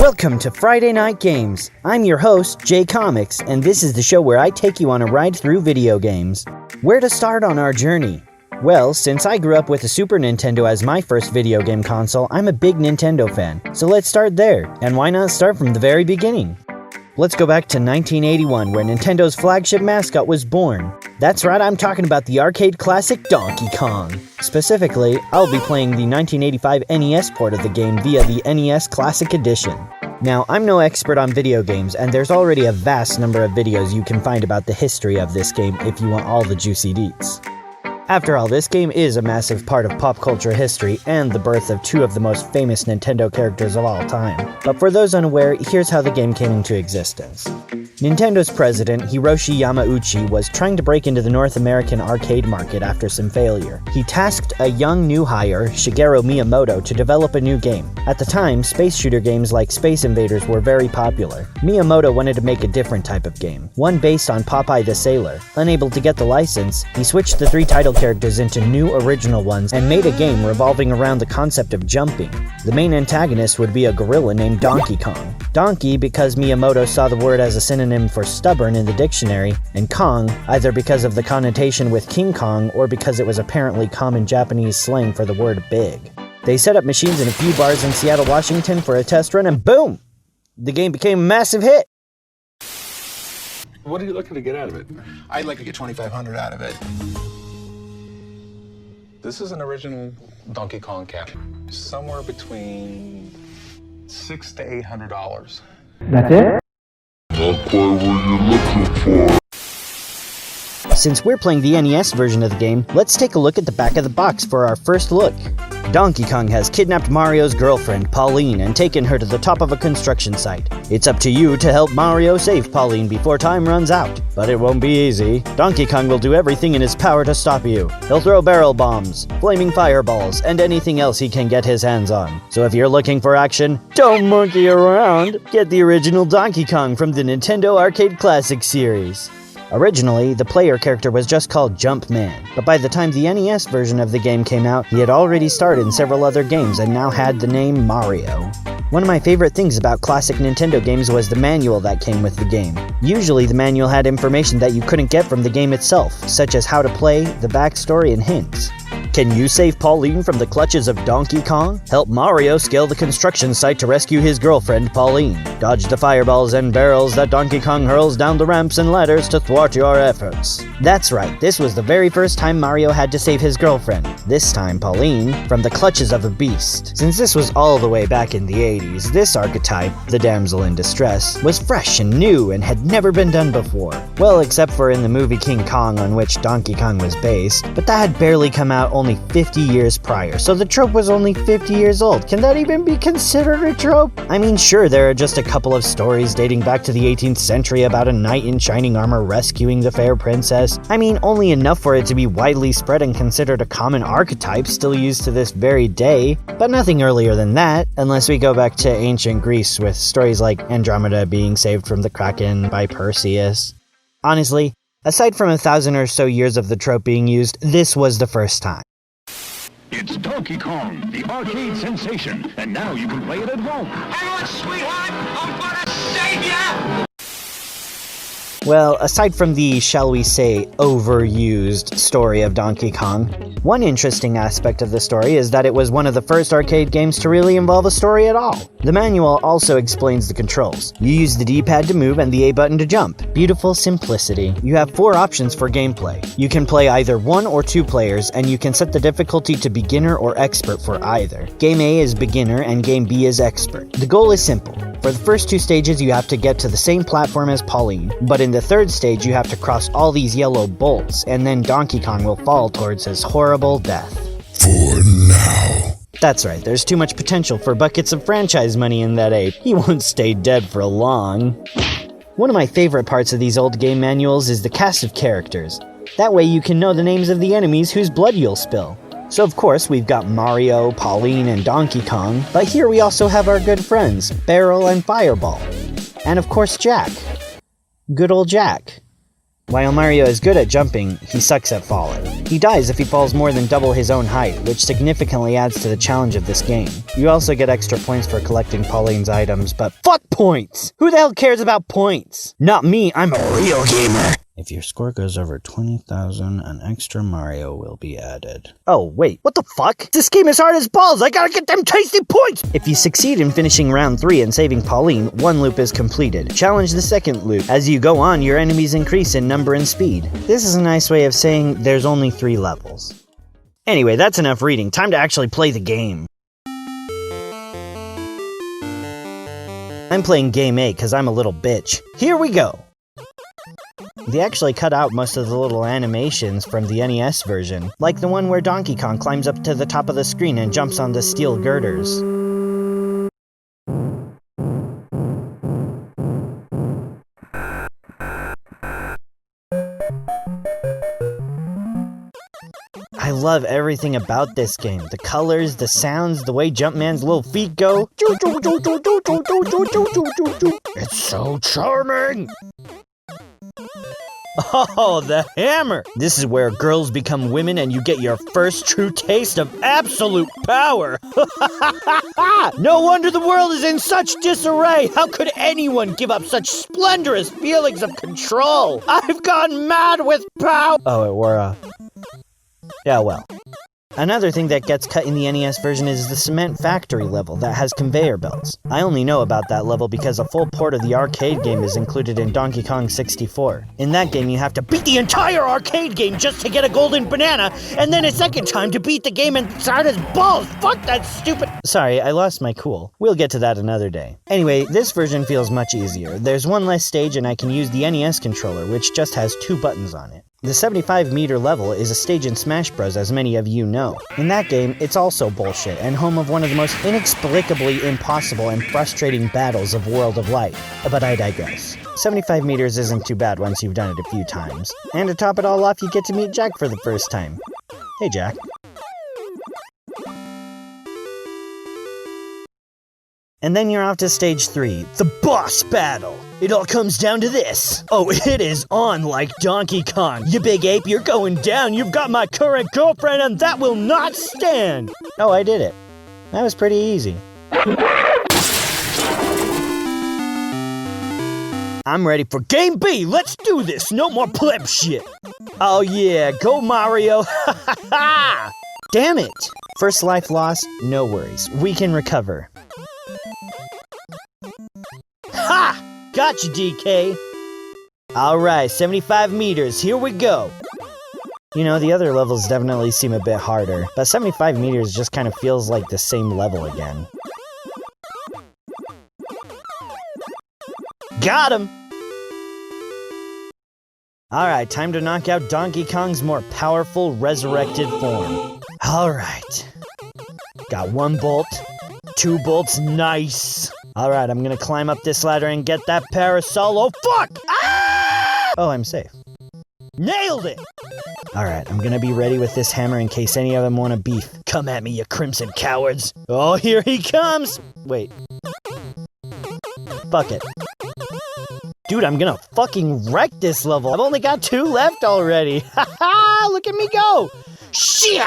Welcome to Friday Night Games. I'm your host, JComX, and this is the show where I take you on a ride through video games. Where to start on our journey? Well, since I grew up with a Super Nintendo as my first video game console, I'm a big Nintendo fan. So let's start there, and why not start from the very beginning? Let's go back to 1981, where Nintendo's flagship mascot was born. That's right, I'm talking about the arcade classic Donkey Kong. Specifically, I'll be playing the 1985 NES port of the game via the NES Classic Edition. Now, I'm no expert on video games, and there's already a vast number of videos you can find about the history of this game if you want all the juicy deets. After all, this game is a massive part of pop culture history and the birth of two of the most famous Nintendo characters of all time. But for those unaware, here's how the game came into existence. Nintendo's president, Hiroshi Yamauchi, was trying to break into the North American arcade market after some failure. He tasked a young new hire, Shigeru Miyamoto, to develop a new game. At the time, space shooter games like Space Invaders were very popular. Miyamoto wanted to make a different type of game, one based on Popeye the Sailor. Unable to get the license, he switched the three title characters into new original ones and made a game revolving around the concept of jumping. The main antagonist would be a gorilla named Donkey Kong. Donkey because Miyamoto saw the word as a synonym for stubborn in the dictionary, and Kong either because of the connotation with King Kong or because it was apparently common Japanese slang for the word big. They set up machines in a few bars in Seattle, Washington for a test run, and boom! The game became a massive hit! What are you looking to get out of it? I'd like to get $2,500 out of it. This is an original Donkey Kong cap. Somewhere between $600 to $800. That's it? Not quite what you're looking for. Since we're playing the NES version of the game, let's take a look at the back of the box for our first look. Donkey Kong has kidnapped Mario's girlfriend, Pauline, and taken her to the top of a construction site. It's up to you to help Mario save Pauline before time runs out. But it won't be easy. Donkey Kong will do everything in his power to stop you. He'll throw barrel bombs, flaming fireballs, and anything else he can get his hands on. So if you're looking for action, don't monkey around. Get the original Donkey Kong from the Nintendo Arcade Classic series. Originally, the player character was just called Jumpman, but by the time the NES version of the game came out, he had already starred in several other games and now had the name Mario. One of my favorite things about classic Nintendo games was the manual that came with the game. Usually the manual had information that you couldn't get from the game itself, such as how to play, the backstory, and hints. Can you save Pauline from the clutches of Donkey Kong? Help Mario scale the construction site to rescue his girlfriend, Pauline. Dodge the fireballs and barrels that Donkey Kong hurls down the ramps and ladders to thwart your efforts. That's right, this was the very first time Mario had to save his girlfriend, this time Pauline, from the clutches of a beast. Since this was all the way back in the 80s, this archetype, the damsel in distress, was fresh and new and had never been done before. Well, except for in the movie King Kong, on which Donkey Kong was based, but that had barely come out only 50 years prior, so the trope was only 50 years old. Can that even be considered a trope? I mean, sure, there are just a couple of stories dating back to the 18th century about a knight in shining armor rescuing the fair princess. I mean, only enough for it to be widely spread and considered a common archetype still used to this very day, but nothing earlier than that, unless we go back to ancient Greece with stories like Andromeda being saved from the Kraken by Perseus. Honestly, aside from 1,000 or so years of the trope being used, this was the first time. It's Donkey Kong, the arcade sensation, and now you can play it at home. Hang on, sweetheart! I'm gonna save ya! Well, aside from the, shall we say, overused story of Donkey Kong, one interesting aspect of the story is that it was one of the first arcade games to really involve a story at all. The manual also explains the controls. You use the D-pad to move and the A button to jump. Beautiful simplicity. You have 4 options for gameplay. You can play either 1 or 2 players, and you can set the difficulty to beginner or expert for either. Game A is beginner and Game B is expert. The goal is simple. For the first 2 stages, you have to get to the same platform as Pauline, but in the 3rd stage, you have to cross all these yellow bolts, and then Donkey Kong will fall towards his horrible death. For now. That's right, there's too much potential for buckets of franchise money in that ape. He won't stay dead for long. One of my favorite parts of these old game manuals is the cast of characters. That way you can know the names of the enemies whose blood you'll spill. So of course we've got Mario, Pauline, and Donkey Kong, but here we also have our good friends, Barrel and Fireball. And of course Jack. Good old Jack. While Mario is good at jumping, he sucks at falling. He dies if he falls more than double his own height, which significantly adds to the challenge of this game. You also get extra points for collecting Pauline's items, but fuck points! Who the hell cares about points? Not me, I'm a real gamer! If your score goes over 20,000, an extra Mario will be added. Oh, wait, what the fuck? This game is hard as balls, I gotta get them tasty points! If you succeed in finishing round 3 and saving Pauline, one loop is completed. Challenge the second loop. As you go on, your enemies increase in number and speed. This is a nice way of saying there's only 3 levels. Anyway, that's enough reading. Time to actually play the game. I'm playing Game A because I'm a little bitch. Here we go! They actually cut out most of the little animations from the NES version, like the one where Donkey Kong climbs up to the top of the screen and jumps on the steel girders. I love everything about this game. The colors, the sounds, the way Jumpman's little feet go. It's so charming! Oh, the hammer! This is where girls become women and you get your first true taste of absolute power! No wonder the world is in such disarray! How could anyone give up such splendorous feelings of control? I've gone mad with power! Oh, it wore off. Yeah, well. Another thing that gets cut in the NES version is the cement factory level that has conveyor belts. I only know about that level because a full port of the arcade game is included in Donkey Kong 64. In that game, you have to beat the entire arcade game just to get a golden banana, and then a second time to beat the game and start his balls! Fuck that stupid— Sorry, I lost my cool. We'll get to that another day. Anyway, this version feels much easier. There's one less stage and I can use the NES controller, which just has 2 buttons on it. The 75-meter level is a stage in Smash Bros, as many of you know. In that game, it's also bullshit, and home of one of the most inexplicably impossible and frustrating battles of World of Light. But I digress. 75 meters isn't too bad once you've done it a few times. And to top it all off, you get to meet Jack for the first time. Hey, Jack. And then you're off to stage 3, the boss battle. It all comes down to this. Oh, it is on like Donkey Kong. You big ape, you're going down. You've got my current girlfriend and that will not stand. Oh, I did it. That was pretty easy. I'm ready for Game B. Let's do this. No more pleb shit. Oh yeah, go Mario. Ha ha ha. Damn it. First life lost, no worries. We can recover. Ha! Gotcha, DK! Alright, 75 meters, here we go! You know, the other levels definitely seem a bit harder, but 75 meters just kind of feels like the same level again. Got him! Alright, time to knock out Donkey Kong's more powerful, resurrected form. Alright. Got 1 bolt, 2 bolts, nice! Alright, I'm gonna climb up this ladder and get that parasol. Oh, fuck! Ah! Oh, I'm safe. Nailed it! Alright, I'm gonna be ready with this hammer in case any of them want a beef. Come at me, you crimson cowards! Oh, here he comes! Wait. Fuck it. Dude, I'm gonna fucking wreck this level. I've only got 2 left already. Ha ha! Look at me go! Shit!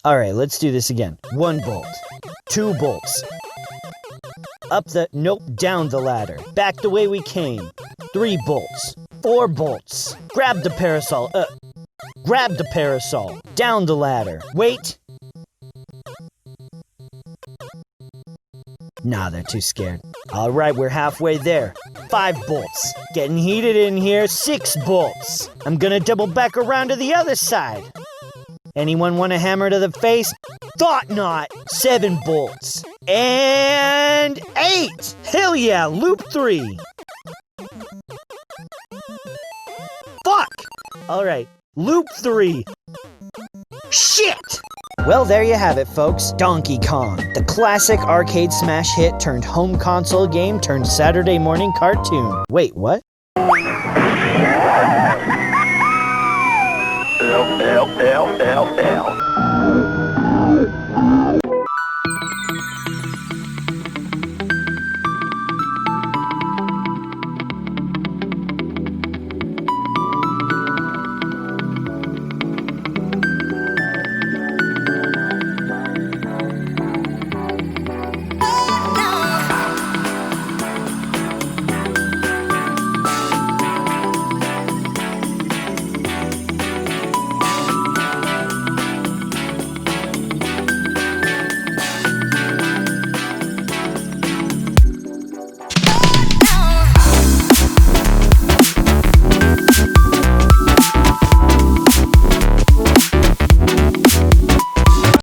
Alright, let's do this again. 1 bolt. 2 bolts. Up the— nope, down the ladder. Back the way we came. 3 bolts. 4 bolts. Grab the parasol. Grab the parasol. Down the ladder. Wait. Nah, they're too scared. Alright, we're halfway there. 5 bolts. Getting heated in here. 6 bolts. I'm gonna double back around to the other side. Anyone want a hammer to the face? Thought not! 7 bolts. And 8! Hell yeah, loop 3! Fuck! Alright, loop 3. Shit! Well, there you have it, folks. Donkey Kong. The classic arcade smash hit turned home console game turned Saturday morning cartoon. Wait, what? L.